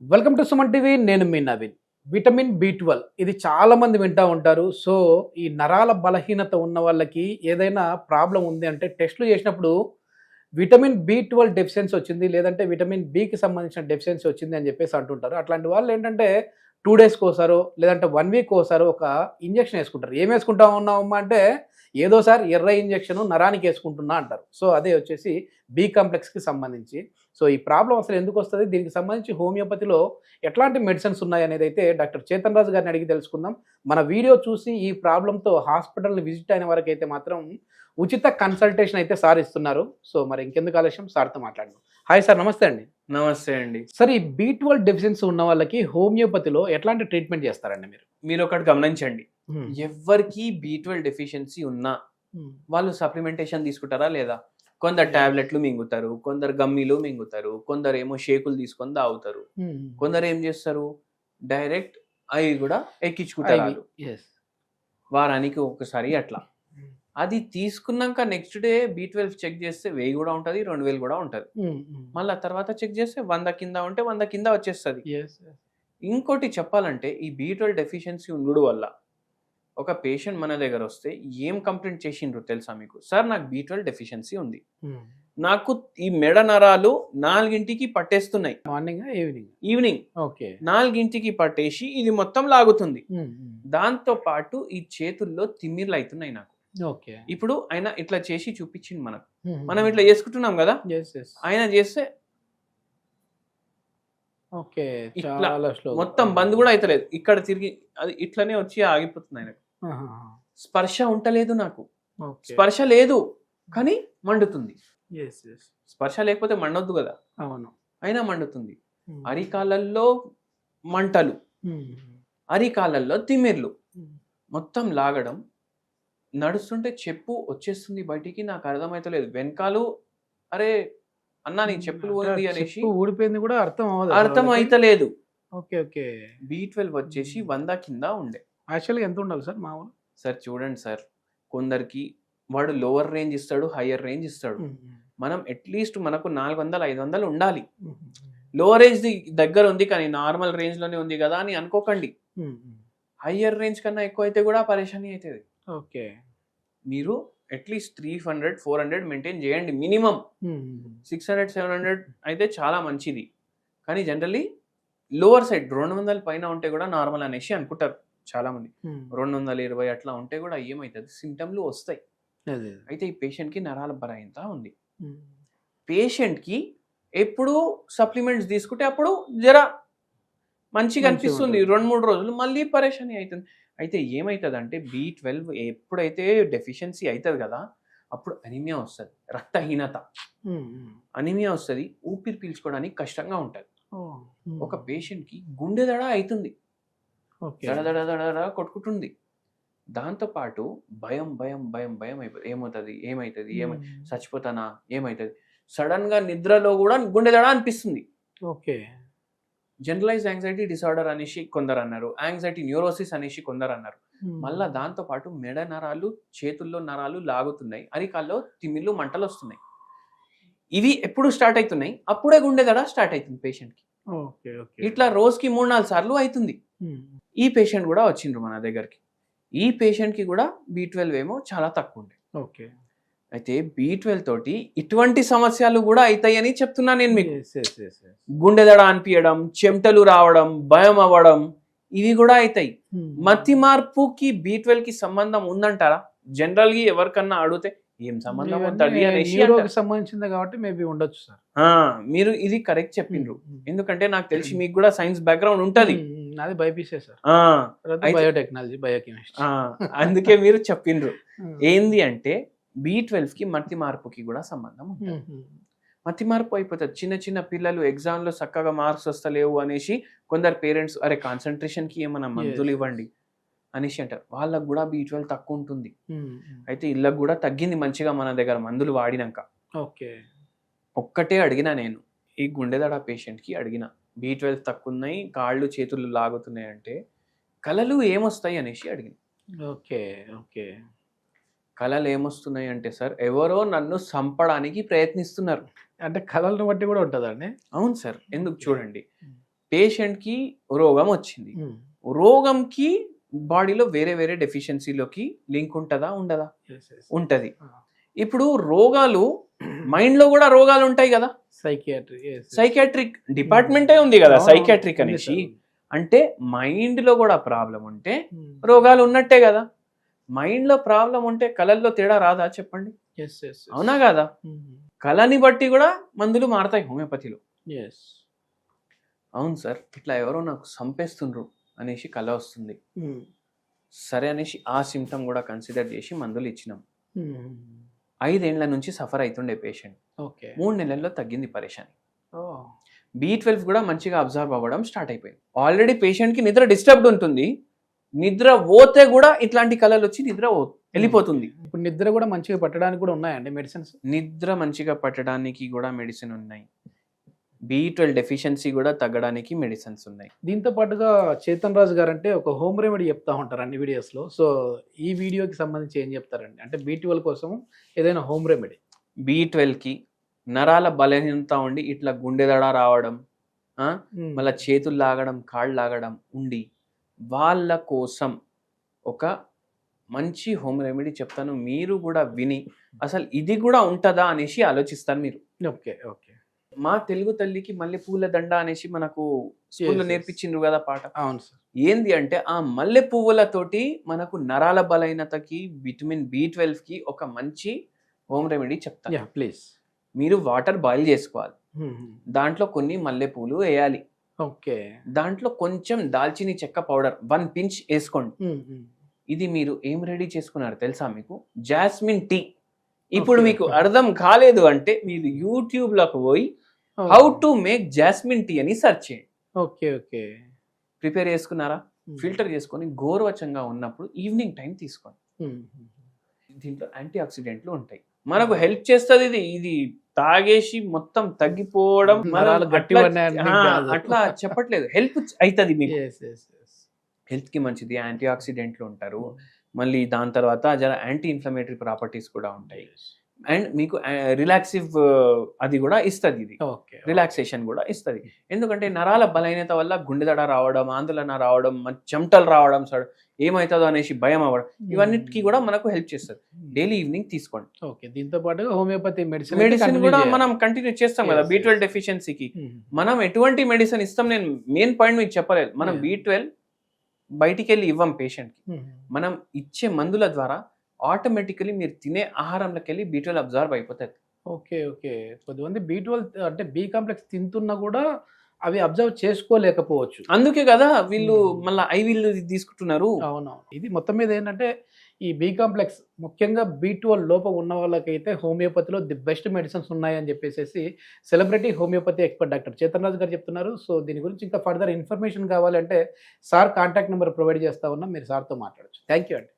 Welcome to Suman TV. నేను మీ Naveen. Vitamin B 12 ఇది చాలా మంది వింటూ ఉంటారు. సో ఈ నరాల బలహీనత ఉన్న వాళ్ళకి ఏదైనా ప్రాబ్లం ఉంది అంటే టెస్టులు చేసినప్పుడు విటమిన్ బి 12 డెఫిషియన్సీ వచ్చింది, లేదంటే విటమిన్ బికి సంబంధించిన డెఫిషియన్సీ వచ్చింది అని చెప్పేసి అంటుంటారు. అట్లాంటి వాళ్ళు ఏంటంటే 2 డేస్కి ఒకసారో లేదంటే 1 వీక్ ఒకసారో ఒక ఇంజెక్షన్ వేసుకుంటారు. ఏం వేసుకుంటా ఉన్నామమ్మా అంటే ఏదో సార్ ఎర్ర ఇంజెక్షన్ నరానికి వేసుకుంటున్నా అంటారు. సో అదే వచ్చేసి బి కాంప్లెక్స్కి సంబంధించి. సో ఈ ప్రాబ్లం అసలు ఎందుకు వస్తుంది, దీనికి సంబంధించి హోమియోపతిలో ఎట్లాంటి మెడిసిన్స్ ఉన్నాయి అనేది అయితే డాక్టర్ చేతన్ రాజు గారిని అడిగి తెలుసుకుందాం. మన వీడియో చూసి ఈ ప్రాబ్లంతో హాస్పిటల్ని విజిట్ అయిన వరకు అయితే మాత్రం ఉచిత కన్సల్టేషన్ అయితే సార్ ఇస్తున్నారు. సో మరి ఇంకెందుకు ఆలస్యం, సార్తో మాట్లాడదాం. హాయ్ సార్, నమస్తే అండి. నమస్తే అండి. సార్ ఈ బి 12 డెఫిషియన్సీ ఉన్న వాళ్ళకి హోమియోపతిలో ఎట్లాంటి ట్రీట్మెంట్ చేస్తారండి మీరు? మీరు ఒకటి గమనించండి, ఎవరికి బి 12 డెఫిషియన్సీ ఉన్నా వాళ్ళు సప్లిమెంటేషన్ తీసుకుంటారా లేదా? కొందరు టాబ్లెట్లు మింగుతారు, కొందరు గమ్మీలు మింగుతారు, కొందరు ఏమో షేకులు తీసుకొని తాగుతారు, కొందరు ఏం చేస్తారు డైరెక్ట్ అవి కూడా ఎక్కించుకుంటారు వాళ్ళు. వారానికి ఒకసారి అట్లా. అది తీసుకున్నాక నెక్స్ట్ డే బి 12 చెక్ చేస్తే 1000 కూడా ఉంటుంది, 2000 కూడా ఉంటుంది. మళ్ళీ తర్వాత చెక్ చేస్తే 100 కింద ఉంటే 100 కింద వచ్చేస్తుంది. ఇంకోటి చెప్పాలంటే ఈ బి 12 డెఫిషియన్సీ ఉండడం వల్ల ఒక పేషెంట్ మన దగ్గర వస్తే ఏం కంప్లైంట్ చేసిండ్రు తెలుసా మీకు? సార్ నాకు బి 12 డెఫిషియన్సీ ఉంది, నాకు ఈ మెడ నరాలు 4ంటికి పట్టేస్తున్నాయి, మార్నింగ్ ఈవినింగ్ ఓకే 4ంటికి పట్టేసి ఇది మొత్తం లాగుతుంది, దాంతో పాటు ఈ చేతుల్లో తిమ్మిర్లు అవుతున్నాయి నాకు. ఓకే ఇప్పుడు ఆయన ఇట్లా చేసి చూపించింది మనకు, మనం ఇట్లా చేసుకుంటున్నాం కదా, ఆయన చేస్తే ఓకే ఇట్లా మొత్తం బంద్ కూడా అయితలేదు, ఇక్కడ తిరిగి అది ఇట్లనే వచ్చి ఆగిపోతుంది ఆయనకు. స్పర్శ ఉంటలేదు నాకు, స్పర్శ లేదు కానీ మండుతుంది. స్పర్శ లేకపోతే మండొద్దు కదా, అవును, అయినా మండుతుంది. అరికాలల్లో మంటలు, అరికాలల్లో తిమ్మిర్లు, మొత్తం లాగడం, నడుస్తుంటే చెప్పు వచ్చేస్తుంది బయటికి, నాకు అర్థమైతలేదు. వెనకాలు అరే అన్నా నీ చెప్పులు పోయింది అనేసి ఊడిపోయింది కూడా అర్థం అయితలేదు. ఓకే ఓకే బి 12 వచ్చేసి 100 కింద ఉండే. యాక్చువల్గా ఎంత ఉండాలి సార్ మామూలు? సార్ చూడండి సార్, కొందరికి వాడు లోవర్ రేంజ్ ఇస్తాడు, హయ్యర్ రేంజ్ ఇస్తాడు. మనం అట్లీస్ట్ మనకు 400-500 ఉండాలి. లోవర్ రేంజ్ దగ్గర ఉంది కానీ నార్మల్ రేంజ్ లోనే ఉంది కదా అని అనుకోకండి. హయ్యర్ రేంజ్ కన్నా ఎక్కువ అయితే కూడా పరేషానీ అవుతుంది. ఓకే మీరు అట్లీస్ట్ 300-400 మెయింటైన్ చేయండి మినిమం. 600-700 అయితే చాలా మంచిది, కానీ జనరల్లీ లోవర్ సైడ్ 200 పైన ఉంటే కూడా నార్మల్ అనేసి అనుకుంటారు చాలా మంది. 220 అట్లా ఉంటే కూడా ఏమవుతుంది, సిమ్టమ్లు వస్తాయి. అయితే ఈ పేషెంట్కి నరాల బలహీనత ఉంది. పేషెంట్కి ఎప్పుడు సప్లిమెంట్స్ తీసుకుంటే అప్పుడు జర మంచిగా అనిపిస్తుంది, 2-3 రోజులు మళ్ళీ పరేషానీ అవుతుంది. అయితే ఏమవుతుంది అంటే బి 12 ఎప్పుడైతే డెఫిషియన్సీ అవుతుంది కదా అప్పుడు అనీమియా వస్తుంది, రక్తహీనత, అనీమియా వస్తుంది, ఊపిరి పీల్చుకోవడానికి కష్టంగా ఉంటుంది. ఒక పేషెంట్కి గుండె దడ అవుతుంది, దడ కొట్టుకుంటుంది. దాంతోపాటు భయం భయం భయం భయం అయిపోతుంది, ఏమవుతుంది చచ్చిపోతానా, ఏమవుతుంది, సడన్గా నిద్రలో కూడా గుండె దడ అనిపిస్తుంది. ఓకే జనరలైజ్ యాంగ్జైటీ డిసార్డర్ అనేసి కొందరు అన్నారు, యాంగ్జైటీ న్యూరోసిస్ అనేసి కొందరు అన్నారు. మళ్ళీ దాంతోపాటు మెడ నరాలు, చేతుల్లో నరాలు లాగుతున్నాయి, అరికాల్లో తిమ్మిళ్ళు, మంటలు వస్తున్నాయి. ఇవి ఎప్పుడు స్టార్ట్ అవుతున్నాయి? అప్పుడే గుండె దడ స్టార్ట్ అవుతుంది పేషెంట్కి. ఇట్లా రోజుకి 3-4 సార్లు అవుతుంది. ఈ పేషెంట్ కూడా వచ్చిండ్రు మన దగ్గరికి. ఈ పేషెంట్కి కూడా బి 12 ఏమో చాలా తక్కువ ఉండే. ఓకే అయితే బి 12 తోటి ఇటువంటి సమస్యలు కూడా అవుతాయని చెప్తున్నా నేను మీకు. గుండె దడ అనిపించడం, చెమటలు రావడం, భయం అవ్వడం, ఇవి కూడా అవుతాయి. మతి మార్పుకి బి 12 కి సంబంధం ఉందంటారా? జనరల్ గా ఎవరికన్నా అడిగితే ఏం సంబంధం ఉంటుంది అనేసి సంబంధించింది కాబట్టి మేబీ ఉండొచ్చు సార్. మీరు ఇది కరెక్ట్ చెప్పిండ్రు, ఎందుకంటే నాకు తెలిసి మీకు కూడా సైన్స్ బ్యాక్గ్రౌండ్ ఉంటది. నాది బైపీసీ సార్, బయోటెక్నాలజీ, బయోకెమిస్ట్రీ. అందుకే మీరు చెప్పిండ్రు. ఏంది అంటే బి 12 కి మతి మార్పుకి కూడా సంబంధం ఉంటుంది. మతి మార్పు అయిపోతుంది. చిన్న చిన్న పిల్లలు ఎగ్జామ్ లో చక్కగా మార్క్స్ వస్తలేవు అనేసి కొందరు పేరెంట్స్ అరే కాన్సన్ట్రేషన్ కి ఏమన్నా మందులు ఇవ్వండి అనేసి అంటారు. వాళ్ళకు కూడా బి 12 తక్కువ ఉంటుంది. అయితే ఇళ్ళకు కూడా తగ్గింది మంచిగా మన దగ్గర మందులు వాడినాక. ఓకే ఒక్కటే అడిగినా నేను, ఈ గుండెదడ పేషెంట్ కి అడిగిన, బి 12 తక్కువ ఉన్నాయి, కాళ్ళు చేతులు లాగుతున్నాయి అంటే కలలు ఏమొస్తాయి అనేసి అడిగిన. ఓకే ఓకే కళలు ఏమొస్తున్నాయి అంటే సార్ ఎవరో నన్ను చంపడానికి ప్రయత్నిస్తున్నారు. అంటే కళలను బట్టి కూడా ఉంటుందండి? అవును సార్, ఎందుకు చూడండి, పేషెంట్కి రోగం వచ్చింది, రోగంకి బాడీలో వేరే వేరే డెఫిషియన్సీలోకి లింక్ ఉంటుందా ఉండదా? ఉంటది. ఇప్పుడు రోగాలు మైండ్ లో కూడా రోగాలు ఉంటాయి కదా, సైకియాట్రిక్ డిపార్ట్మెంటే ఉంది కదా సైకియాట్రిక్ అనేసి. అంటే మైండ్ లో కూడా ప్రాబ్లం ఉంటే రోగాలు ఉన్నట్టే కదా. మైండ్ లో ప్రాబ్లం ఉంటే కళల్లో తేడా రాదా చెప్పండి? అవునా కదా? కళని బట్టి కూడా మందులు మారతాయి హోమియోపతిలో. అవును సార్, ఇట్లా ఎవరో నాకు చంపేస్తుండ్రు అనేసి కళ వస్తుంది, సరే అనేసి ఆ సిమ్టమ్ కూడా కన్సిడర్ చేసి మందులు ఇచ్చినాం. 5 ఏళ్ల నుంచి సఫర్ అవుతుండే పేషెంట్, 3 నెలల్లో తగ్గింది పరేషాని. B12 కూడా మంచిగా అబ్జర్వ్ అవ్వడం స్టార్ట్ అయిపోయింది. ఆల్రెడీ పేషెంట్కి నిద్ర డిస్టర్బ్డ్ ఉంటుంది, నిద్ర పోతే కూడా ఇట్లాంటి కళలు వచ్చి నిద్ర వెళ్ళిపోతుంది. ఇప్పుడు నిద్ర కూడా మంచిగా పట్టడానికి కూడా ఉన్నాయండి మెడిసిన్స్? నిద్ర మంచిగా పట్టడానికి కూడా మెడిసిన్ ఉన్నాయి, B12 డెఫిషియన్సీ కూడా తగ్గడానికి మెడిసిన్స్ ఉన్నాయి. దీంతో పాటుగా చేతన్ రాజు గారు అంటే ఒక హోమ్ రెమెడీ చెప్తా ఉంటారు అన్ని వీడియోస్లో. సో ఈ వీడియోకి సంబంధించి ఏం చెప్తారండి? అంటే B12 కోసం ఏదైనా హోమ్ రెమెడీ? B12కి నరాల బలహీనత ఉండి ఇట్లా గుండెదడ రావడం, మళ్ళీ చేతులు లాగడం, కాళ్ళు లాగడం ఉండి వాళ్ళ కోసం ఒక మంచి హోమ్ రెమెడీ చెప్తాను. మీరు కూడా విని అసలు ఇది కూడా ఉంటుందా అనేసి ఆలోచిస్తాను మీరు. Okay okay. మా తెలుగు తల్లికి మల్లె పూల దండ అనేసి మనకు స్కూల్లో నేర్పించిండ్రు కదా పాట. అవును సార్. ఏంది అంటే ఆ మల్లె పువ్వులతోటి మనకు నరాల బలహీనతకి, విటమిన్ B12కి ఒక మంచి హోమ్ రెమెడీ చెప్తాను. ప్లీజ్. మీరు వాటర్ బాయిల్ చేసుకోవాలి, దాంట్లో కొన్ని మల్లెపూలు వేయాలి, ఓకే, దాంట్లో కొంచెం దాల్చిని చెక్క పౌడర్ 1 పించ్ వేసుకోండి. ఇది మీరు ఏం రెడీ చేసుకున్నారు తెలుసా మీకు? Jasmine tea. ఇప్పుడు మీకు అర్థం కాలేదు అంటే మీరు యూట్యూబ్ లోకి పోయి how to make jasmine tea అని సెర్చ్ చేయండి. Okay okay. ప్రిపేర్ చేసుకున్నారా? ఫిల్టర్ చేసుకొని గోరువెచ్చంగా ఉన్నప్పుడు ఈవినింగ్ టైం తీసుకోండి. దీంట్లో యాంటీ ఆక్సిడెంట్లు ఉంటాయి, మనకు హెల్ప్ చేస్తుంది. ఇది తాగేసి మొత్తం తగ్గిపోవడం అట్లా చెప్పట్లేదు, హెల్ప్ అవుతుంది మీకు, హెల్త్ కి మంచిది. యాంటీ ఆక్సిడెంట్లు ఉంటారు, మళ్ళీ దాని తర్వాత జర యాంటీ ఇన్ఫ్లమేటరీ ప్రాపర్టీస్ కూడా ఉంటాయి, అండ్ మీకు రిలాక్సివ్ అది కూడా ఇస్తుంది. ఇది రిలాక్సేషన్ కూడా ఇస్తుంది. ఎందుకంటే నరాల బలహీనత వల్ల గుండెదడ రావడం, ఆందోళన రావడం, చెమటలు రావడం, ఏమవుతుందో అనేసి భయం అవ్వడం, ఇవన్నిటికీ కూడా మనకు హెల్ప్ చేస్తుంది. డైలీ ఈవినింగ్ తీసుకోండి. ఓకే. దీంతో పాటు హోమియోపతి మెడిసిన్ కూడా మనం కంటిన్యూ చేస్తాం కదా. B12 డెఫిషియన్సీకి మనం ఎటువంటి మెడిసిన్ ఇస్తాం, నేను మెయిన్ పాయింట్ మీకు చెప్పలేదు. మనం B12 బయటికి వెళ్ళి ఇవ్వం పేషెంట్కి, మనం ఇచ్చే మందుల ద్వారా ఆటోమేటికలీ మీరు తినే ఆహారంలోకి వెళ్ళి B12 అబ్జర్వ్ అయిపోతుంది. Okay okay. కొద్దిమంది B12 అంటే B కాంప్లెక్స్ తింటున్నా కూడా అవి అబ్జర్వ్ చేసుకోలేకపోవచ్చు, అందుకే కదా వీళ్ళు మళ్ళీ ఐవీలు తీసుకుంటున్నారు. అవునవును. ఇది మొత్తం మీద ఏంటంటే ఈ B కాంప్లెక్స్ ముఖ్యంగా B12 లోపం ఉన్న వాళ్ళకైతే హోమియోపతిలో ది బెస్ట్ మెడిసిన్స్ ఉన్నాయని చెప్పేసి celebrity homeopathy expert doctor Chetan Raju గారు చెప్తున్నారు. సో దీని గురించి ఇంకా ఫర్దర్ ఇన్ఫర్మేషన్ కావాలంటే సార్ కాంటాక్ట్ నెంబర్ ప్రొవైడ్ చేస్తా ఉన్నాం, మీరు సార్తో మాట్లాడచ్చు. థ్యాంక్ యూ అండి.